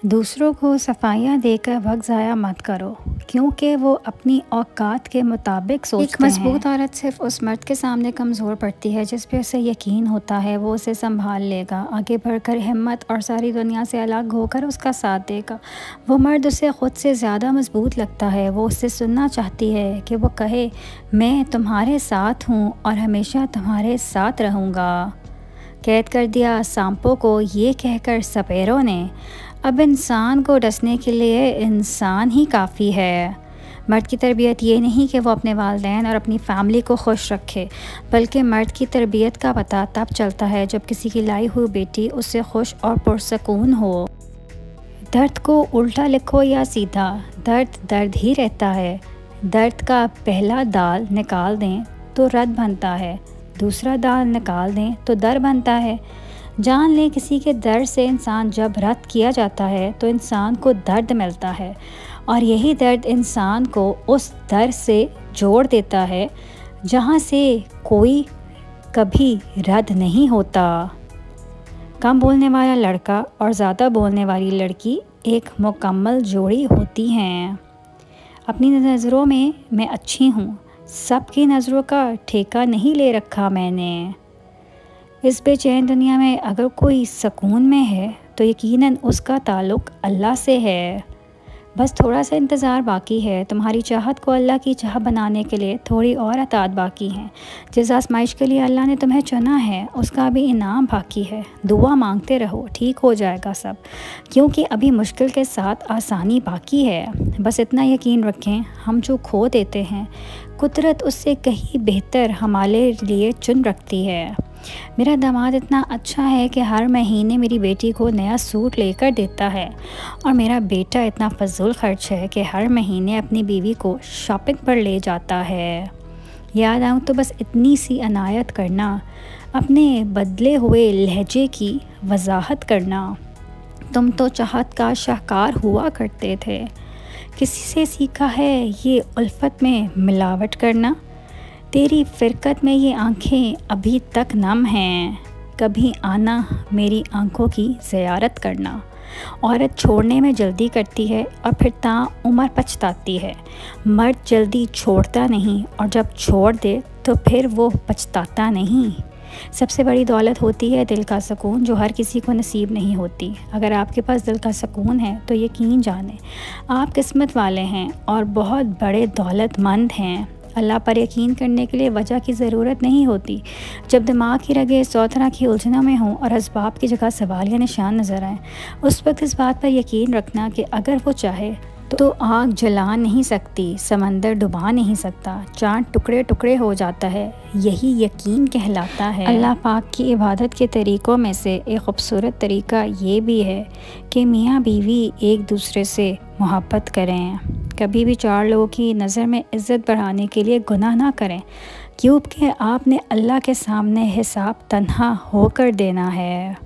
दूसरों को सफाइयाँ देकर वक्त ज़ाया मत करो, क्योंकि वो अपनी औकात के मुताबिक सोचते हैं। एक मजबूत औरत सिर्फ उस मर्द के सामने कमज़ोर पड़ती है जिस पे उसे यकीन होता है वो उसे संभाल लेगा, आगे बढ़कर हिम्मत और सारी दुनिया से अलग होकर उसका साथ देगा। वो मर्द उसे ख़ुद से ज़्यादा मजबूत लगता है। वो उससे सुनना चाहती है कि वो कहे, मैं तुम्हारे साथ हूँ और हमेशा तुम्हारे साथ रहूँगा। कैद कर दिया सांपों को ये कहकर सपेरों ने, अब इंसान को डसने के लिए इंसान ही काफ़ी है। मर्द की तरबियत ये नहीं कि वो अपने वालिदैन और अपनी फ़ैमिली को खुश रखे, बल्कि मर्द की तरबियत का पता तब चलता है जब किसी की लाई हुई बेटी उससे खुश और पुरसकून हो। दर्द को उल्टा लिखो या सीधा, दर्द दर्द ही रहता है। दर्द का पहला दाल निकाल दें तो रद बनता है, दूसरा दाल निकाल दें तो दर बनता है। जान लें किसी के दर्द से इंसान जब रद्द किया जाता है तो इंसान को दर्द मिलता है, और यही दर्द इंसान को उस दर्द से जोड़ देता है जहाँ से कोई कभी रद्द नहीं होता। कम बोलने वाला लड़का और ज़्यादा बोलने वाली लड़की एक मुकम्मल जोड़ी होती हैं। अपनी नज़रों में मैं अच्छी हूँ, सबकी नज़रों का ठेका नहीं ले रखा मैंने। इस बेचैन दुनिया में अगर कोई सुकून में है तो यकीनन उसका ताल्लुक़ अल्लाह से है। बस थोड़ा सा इंतज़ार बाकी है। तुम्हारी चाहत को अल्लाह की चाह बनाने के लिए थोड़ी और अताअत बाकी हैं। जिस आजमाइश के लिए अल्लाह ने तुम्हें चुना है उसका भी इनाम बाकी है। दुआ मांगते रहो, ठीक हो जाएगा सब, क्योंकि अभी मुश्किल के साथ आसानी बाकी है। बस इतना यकीन रखें, हम जो खो देते हैं कुदरत उससे कहीं बेहतर हमारे लिए चुन रखती है। मेरा दामाद इतना अच्छा है कि हर महीने मेरी बेटी को नया सूट लेकर देता है, और मेरा बेटा इतना फजूल खर्च है कि हर महीने अपनी बीवी को शॉपिंग पर ले जाता है। याद आऊँ तो बस इतनी सी अनायत करना, अपने बदले हुए लहजे की वजाहत करना। तुम तो चाहत का शाहकार हुआ करते थे, किसी से सीखा है ये उल्फत में मिलावट करना। तेरी फ़िरकत में ये आँखें अभी तक नम हैं, कभी आना मेरी आँखों की ज़ियारत करना। औरत छोड़ने में जल्दी करती है और फिर ताउम्र पछताती है। मर्द जल्दी छोड़ता नहीं, और जब छोड़ दे तो फिर वो पछताता नहीं। सबसे बड़ी दौलत होती है दिल का सुकून, जो हर किसी को नसीब नहीं होती। अगर आपके पास दिल का सुकून है तो यकीन जाने आप किस्मत वाले हैं और बहुत बड़े दौलतमंद हैं। अल्लाह पर यकीन करने के लिए वजह की ज़रूरत नहीं होती। जब दिमाग की रगें 100 तरह की उलझनों में हों और असबाब की जगह सवाल या निशान नज़र आएँ, उस वक्त इस बात पर यकीन रखना कि अगर वो चाहे तो आग जला नहीं सकती, समंदर डुबा नहीं सकता, चाँद टुकड़े टुकड़े हो जाता है। यही यकीन कहलाता है। अल्लाह पाक की इबादत के तरीक़ों में से एक ख़ूबसूरत तरीक़ा ये भी है कि मियाँ बीवी एक दूसरे से मोहब्बत करें। कभी भी चार लोगों की नज़र में इज़्ज़त बढ़ाने के लिए गुनाह ना करें, क्योंकि आपने अल्लाह के सामने हिसाब तन्हा होकर देना है।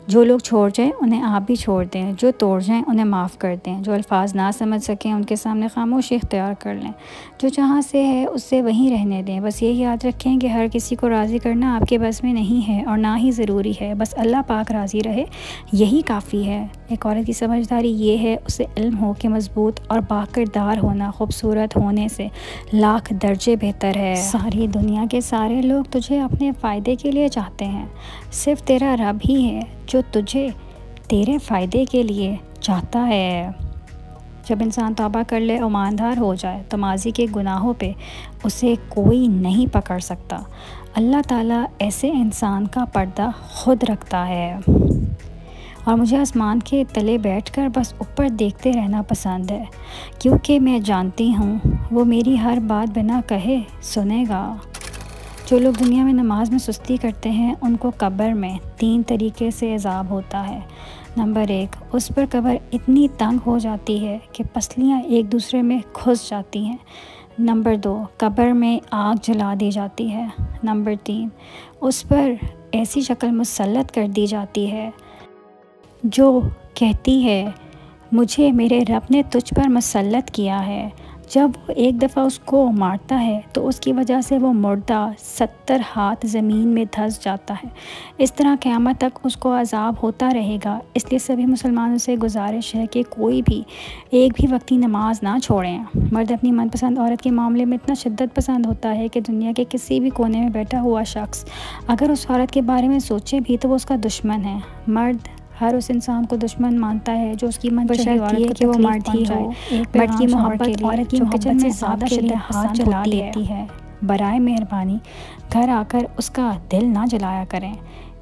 जो लोग छोड़ जाएं उन्हें आप भी छोड़ दें, जो तोड़ जाएं उन्हें माफ़ कर दें, जो अल्फाज ना समझ सकें उनके सामने खामोशी इख्तियार कर लें, जो जहाँ से है उससे वहीं रहने दें। बस ये याद रखें कि हर किसी को राज़ी करना आपके बस में नहीं है और ना ही ज़रूरी है। बस अल्लाह पाक राज़ी रहे, यही काफ़ी है। एक औरत की समझदारी ये है उसे इल्म हो कि मजबूत और बाकिरदार होना खूबसूरत होने से लाख दर्जे बेहतर है। सारी दुनिया के सारे लोग तुझे अपने फ़ायदे के लिए चाहते हैं, सिर्फ तेरा रब ही है जो तुझे तेरे फ़ायदे के लिए चाहता है। जब इंसान तौबा कर ले और ईमानदार हो जाए तो माजी के गुनाहों पे उसे कोई नहीं पकड़ सकता। अल्लाह ताला ऐसे इंसान का पर्दा खुद रखता है। और मुझे आसमान के तले बैठकर बस ऊपर देखते रहना पसंद है, क्योंकि मैं जानती हूँ वो मेरी हर बात बिना कहे सुनेगा। जो लोग दुनिया में नमाज में सुस्ती करते हैं उनको कब्र में 3 तरीके से अज़ाब होता है। नंबर 1, उस पर कब्र इतनी तंग हो जाती है कि पसलियाँ एक दूसरे में घुस जाती हैं। नंबर 2, कब्र में आग जला दी जाती है। नंबर 3, उस पर ऐसी शक्ल मुसल्लत कर दी जाती है जो कहती है मुझे मेरे रब ने तुझ पर मुसल्लत किया है, जब वो एक दफ़ा उसको मारता है तो उसकी वजह से वो मुर्दा 70 हाथ ज़मीन में धंस जाता है। इस तरह क़यामत तक उसको अज़ाब होता रहेगा। इसलिए सभी मुसलमानों से गुजारिश है कि कोई भी एक भी वक्ती नमाज ना छोड़ें। मर्द अपनी मनपसंद औरत के मामले में इतना शिद्दत पसंद होता है कि दुनिया के किसी भी कोने में बैठा हुआ शख्स अगर उस औरत के बारे में सोचे भी तो वो उसका दुश्मन है। मर्द हर उस इंसान को दुश्मन मानता है जो उसकी मन चाही औरत को कि वो मर्द ही हो। मर्द की मोहब्बत औरत की मोहब्बत से ज़्यादा शिद्दत हाथ जला देती है। बराए मेहरबानी घर आकर उसका दिल ना जलाया करें।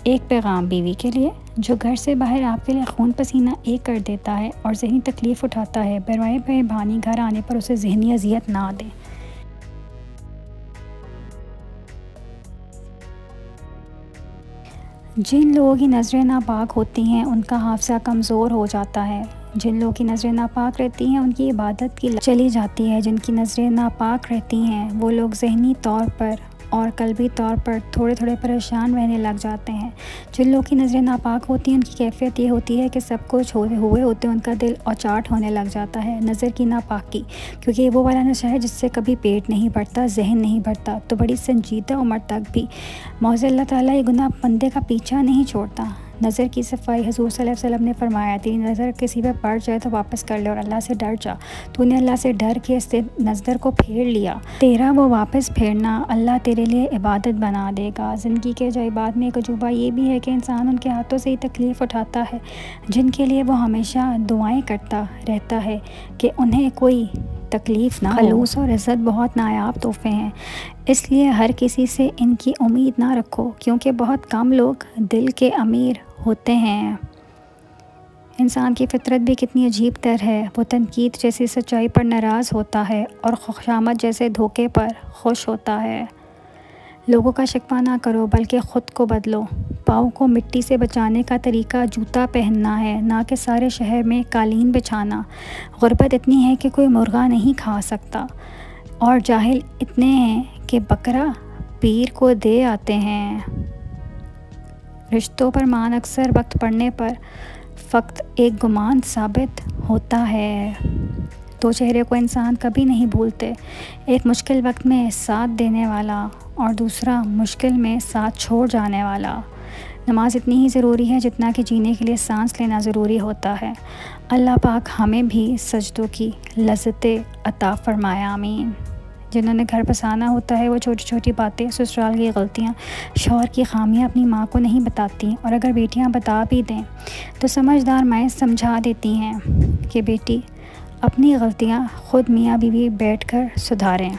एक पैगाम बीवी के लिए, जो घर से बाहर आपके लिए खून पसीना एक कर देता है और ज़हनी तकलीफ़ उठाता है, बराए मेहरबानी घर आने पर उसे ज़हनी अजियत ना दें। जिन लोगों की नज़रें नापाक होती हैं उनका हाफ़ज़ा कमज़ोर हो जाता है। जिन लोगों की नज़रें नापाक रहती हैं उनकी इबादत की चली जाती है। जिनकी नज़रें नापाक रहती हैं वो लोग ज़हनी तौर पर और कल्बी तौर पर थोड़े थोड़े परेशान रहने लग जाते हैं। जिन लोगों की नज़रें नापाक होती हैं उनकी कैफियत ये होती है कि सब कुछ हुए होते उनका दिल औचाट होने लग जाता है। नज़र की नापाकी, क्योंकि वो वाला नशा है जिससे कभी पेट नहीं भरता, जहन नहीं भरता, तो बड़ी संजीदा उम्र तक भी मौज़ अल्लाह ताला ये गुनाह बंदे का पीछा नहीं छोड़ता। नज़र की सफाई, हुज़ूर सल्लल्लाहु अलैहि वसल्लम ने फरमाया, तेरी नज़र किसी पर पड़ जाए तो वापस कर ले और अल्लाह से डर जा। तूने अल्लाह से डर के इससे नज़र को फेर लिया, तेरा वो वापस फेरना अल्लाह तेरे लिए इबादत बना देगा। ज़िंदगी के अजाइबात में एक अजूबा ये भी है कि इंसान उनके हाथों से ही तकलीफ़ उठाता है जिनके लिए वो हमेशा दुआएँ करता रहता है कि उन्हें कोई तकलीफ़ ना हो। खलूस और इज़्ज़त बहुत नायाब तोहफ़े हैं, इसलिए हर किसी से इनकी उम्मीद ना रखो, क्योंकि बहुत कम लोग दिल के अमीर होते हैं। इंसान की फितरत भी कितनी अजीब तर है। वो तनकीद जैसी सच्चाई पर नाराज़ होता है और खुशामद जैसे धोखे पर खुश होता है। लोगों का शिकवा ना करो बल्कि ख़ुद को बदलो। पाँव को मिट्टी से बचाने का तरीका जूता पहनना है, ना कि सारे शहर में कालीन बिछाना। गुर्बत इतनी है कि कोई मुर्गा नहीं खा सकता और जाहिल इतने हैं कि बकरा पीर को दे आते हैं। रिश्तों पर मान अक्सर वक्त पड़ने पर फ़कत एक गुमान साबित होता है। दो चेहरे को इंसान कभी नहीं भूलते, एक मुश्किल वक्त में साथ देने वाला और दूसरा मुश्किल में साथ छोड़ जाने वाला। नमाज इतनी ही ज़रूरी है जितना कि जीने के लिए सांस लेना ज़रूरी होता है। अल्लाह पाक हमें भी सजदों की लज़्ज़तें अता फ़रमाए, आमीन। जिन्होंने घर बसाना होता है वो छोटी छोटी बातें, ससुराल की गलतियाँ, शौहर की खामियाँ अपनी माँ को नहीं बताती, और अगर बेटियाँ बता भी दें तो समझदार माएँ समझा देती हैं कि बेटी अपनी गलतियाँ ख़ुद मियाँ बीवी बैठकर सुधारें।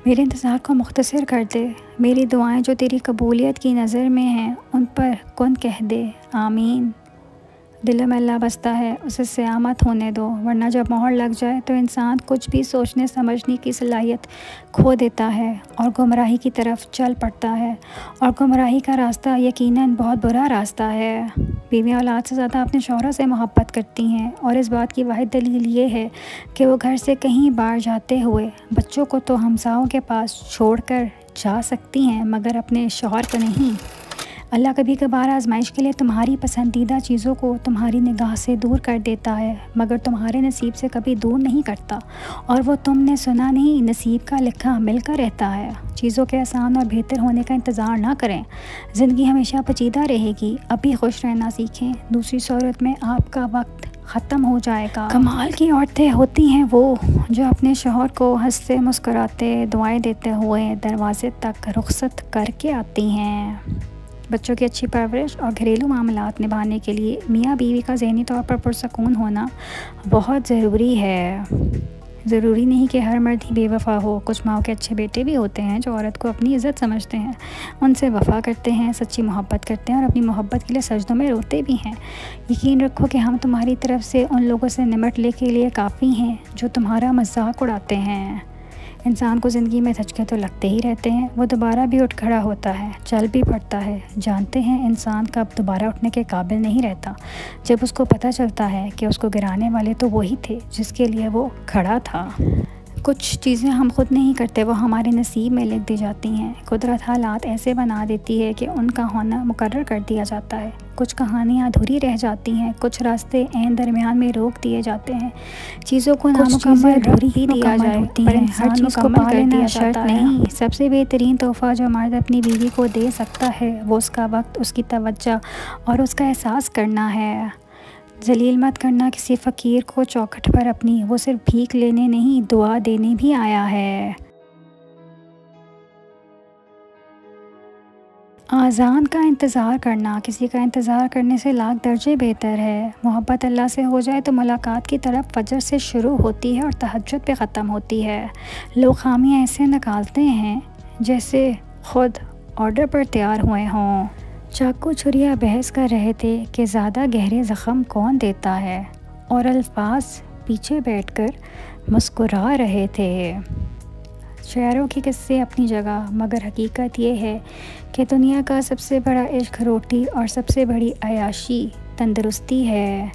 मेरे इंतज़ार को मुख्तसर कर दे, मेरी दुआएं जो तेरी कबूलियत की नज़र में हैं उन पर कुन कह दे, आमीन। दिल में अल्लाह बसता है उसे क़यामत होने दो, वरना जब मोहर लग जाए तो इंसान कुछ भी सोचने समझने की सलाहियत खो देता है और गुमराही की तरफ चल पड़ता है, और गुमराही का रास्ता यकीनन बहुत बुरा रास्ता है। बीवियाँ औलाद से ज़्यादा अपने शौहरों से मोहब्बत करती हैं, और इस बात की वाहिद दलील ये है कि वो घर से कहीं बाहर जाते हुए बच्चों को तो हमसाओं के पास छोड़ कर जा सकती हैं मगर अपने शौहर को नहीं। अल्लाह कभी कभार आजमाइश के लिए तुम्हारी पसंदीदा चीज़ों को तुम्हारी निगाह से दूर कर देता है, मगर तुम्हारे नसीब से कभी दूर नहीं करता, और वो तुमने सुना नहीं, नसीब का लिखा मिलकर रहता है। चीज़ों के आसान और बेहतर होने का इंतज़ार ना करें, ज़िंदगी हमेशा पेचीदा रहेगी। अभी खुश रहना सीखें, दूसरी सूरत में आपका वक्त ख़त्म हो जाएगा। कमाल की औरतें होती हैं वो जो अपने शौहर को हंसते मुस्कुराते दुआएं देते हुए दरवाज़े तक रुखसत करके आती हैं। बच्चों की अच्छी परवरिश और घरेलू मामलात निभाने के लिए मियाँ बीवी का ज़हनी तौर पर पुरसकून होना बहुत ज़रूरी है। ज़रूरी नहीं कि हर मर्द ही बेवफ़ा हो, कुछ माओ के अच्छे बेटे भी होते हैं जो औरत को अपनी इज़्ज़त समझते हैं, उनसे वफ़ा करते हैं, सच्ची मोहब्बत करते हैं और अपनी मोहब्बत के लिए सजदों में रोते भी हैं। यकीन रखो कि हम तुम्हारी तरफ से उन लोगों से निमटने के लिए काफ़ी हैं जो तुम्हारा मजाक उड़ाते हैं। इंसान को ज़िंदगी में धचके तो लगते ही रहते हैं, वो दोबारा भी उठ खड़ा होता है, चल भी पड़ता है। जानते हैं इंसान कब दोबारा उठने के काबिल नहीं रहता, जब उसको पता चलता है कि उसको गिराने वाले तो वही थे जिसके लिए वो खड़ा था। कुछ चीज़ें हम खुद नहीं करते, वो हमारे नसीब में लिख दी जाती हैं। कुदरत हालात ऐसे बना देती है कि उनका होना मुकर्रर कर दिया जाता है। कुछ कहानियाँ अधूरी रह जाती हैं, कुछ रास्ते ऐन दरमियान में रोक दिए जाते हैं। चीज़ों को नामुकम्मल अधूरी ही दिया जाए, पर हर चीज़ को पा लेना शर्त नहीं। सबसे बेहतरीन तोहफ़ा जो मर्द अपनी बीवी को दे सकता है वो उसका वक्त, उसकी तवज्जो और उसका एहसास करना है। जलील मत करना किसी फ़कीर को चौखट पर अपनी, वो सिर्फ भीख लेने नहीं दुआ देने भी आया है। आज़ान का इंतज़ार करना किसी का इंतज़ार करने से लाख दर्जे बेहतर है। मोहब्बत अल्लाह से हो जाए तो मुलाकात की तरफ फजर से शुरू होती है और तहज्जुद पे ख़त्म होती है। लोग खामियाँ ऐसे निकालते हैं जैसे ख़ुद ऑर्डर पर तैयार हुए हों। चाकू छुरिया बहस कर रहे थे कि ज़्यादा गहरे ज़ख़म कौन देता है, और अल्फाज पीछे बैठकर मुस्कुरा रहे थे। शायरों की किस्से अपनी जगह, मगर हकीकत ये है कि दुनिया का सबसे बड़ा इश्क रोटी और सबसे बड़ी अयाशी तंदुरुस्ती है।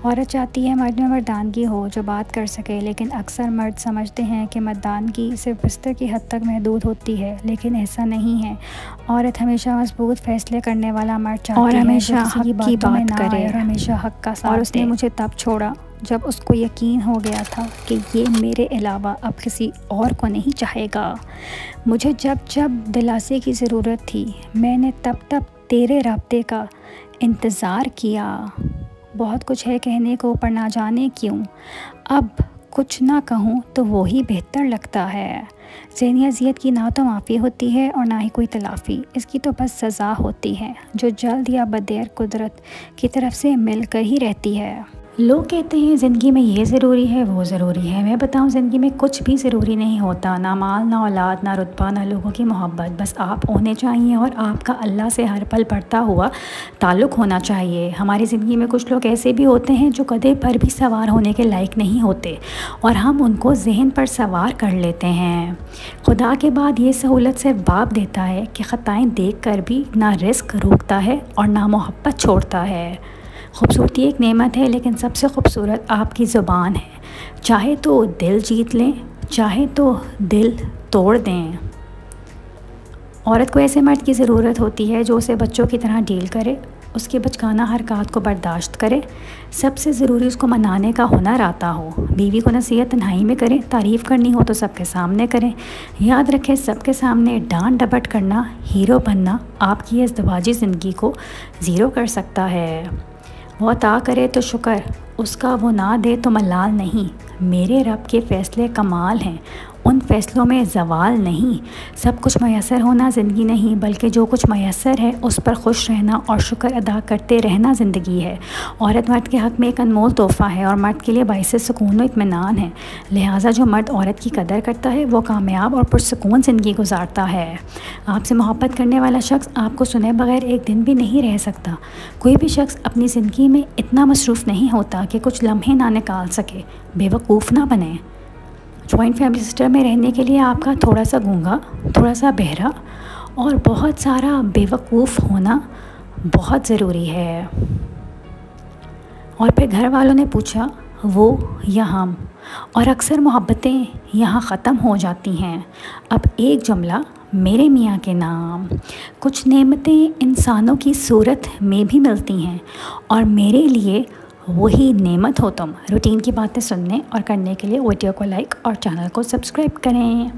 औरत चाहती है मर्द में मर्दानगी हो जो बात कर सके, लेकिन अक्सर मर्द समझते हैं कि मर्दानगी सिर्फ बिस्तर की हद तक महदूद होती है, लेकिन ऐसा नहीं है। औरत हमेशा मजबूत फ़ैसले करने वाला मर्द चाहती है और हमेशा हक़ की बात करे और हमेशा हक़ का साथ दे। और उसने मुझे तब छोड़ा जब उसको यकीन हो गया था कि ये मेरे अलावा अब किसी और को नहीं चाहेगा। मुझे जब जब दिलासे की ज़रूरत थी मैंने तब तब तेरे राब्ते का इंतज़ार किया। बहुत कुछ है कहने को पर ना जाने क्यों अब कुछ ना कहूँ तो वो ही बेहतर लगता है। ज़हनी अज़ियत की ना तो माफ़ी होती है और ना ही कोई तलाफ़ी, इसकी तो बस सज़ा होती है जो जल्द या बदेर कुदरत की तरफ से मिलकर ही रहती है। लोग कहते हैं ज़िंदगी में ये ज़रूरी है वो ज़रूरी है। मैं बताऊं ज़िंदगी में कुछ भी ज़रूरी नहीं होता, ना माल ना औलाद ना रुतबा ना लोगों की मोहब्बत। बस आप होने चाहिए और आपका अल्लाह से हर पल बढ़ता हुआ ताल्लुक़ होना चाहिए। हमारी ज़िंदगी में कुछ लोग ऐसे भी होते हैं जो गधे पर भी सवार होने के लायक नहीं होते और हम उनको जहन पर सवार कर लेते हैं। खुदा के बाद ये सहूलत सिर्फ बाप देता है कि ख़ताएँ देख कर भी ना रिस्क रोकता है और ना मोहब्बत छोड़ता है। खूबसूरती एक नेमत है, लेकिन सबसे खूबसूरत आपकी ज़ुबान है। चाहे तो दिल जीत लें, चाहे तो दिल तोड़ दें। औरत को ऐसे मर्द की ज़रूरत होती है जो उसे बच्चों की तरह डील करे, उसके बचकाना हरकत को बर्दाश्त करे, सबसे ज़रूरी उसको मनाने का हुनर आता हो। बीवी को नसीहत तन्हाई में करें, तारीफ़ करनी हो तो सबके सामने करें। याद रखें सबके सामने डांट डपट करना, हीरो बनना आपकी इज़्दिवाजी ज़िंदगी को ज़ीरो कर सकता है। वो अता करे तो शुक्र, उसका वो ना दे तो मलाल नहीं। मेरे रब के फ़ैसले कमाल हैं, उन फ़ैसलों में ज़वाल नहीं। सब कुछ मयसर होना ज़िंदगी नहीं, बल्कि जो कुछ मयसर है उस पर खुश रहना और शुक्र अदा करते रहना ज़िंदगी है। औरत मर्द के हक़ में एक अनमोल तोहफ़ा है और मर्द के लिए बाइसे सुकून व इत्मीनान है। लिहाजा जो मर्द औरत की कदर करता है वो कामयाब और पुरसुकून ज़िंदगी गुजारता है। आपसे मोहब्बत करने वाला शख्स आपको सुने बगैर एक दिन भी नहीं रह सकता। कोई भी शख्स अपनी ज़िंदगी में इतना मसरूफ़ नहीं होता कि कुछ लम्हे ना निकाल सके। बेवकूफ़ ना बने। जॉइंट फैमिली सिस्टम में रहने के लिए आपका थोड़ा सा गूंगा, थोड़ा सा बहरा और बहुत सारा बेवकूफ़ होना बहुत ज़रूरी है। और फिर घर वालों ने पूछा वो या हम, और अक्सर मोहब्बतें यहाँ ख़त्म हो जाती हैं। अब एक जुमला मेरे मियाँ के नाम। कुछ नेमतें इंसानों की सूरत में भी मिलती हैं और मेरे लिए वही नेमत हो तुम। रूटीन की बातें सुनने और करने के लिए वीडियो को लाइक और चैनल को सब्सक्राइब करें।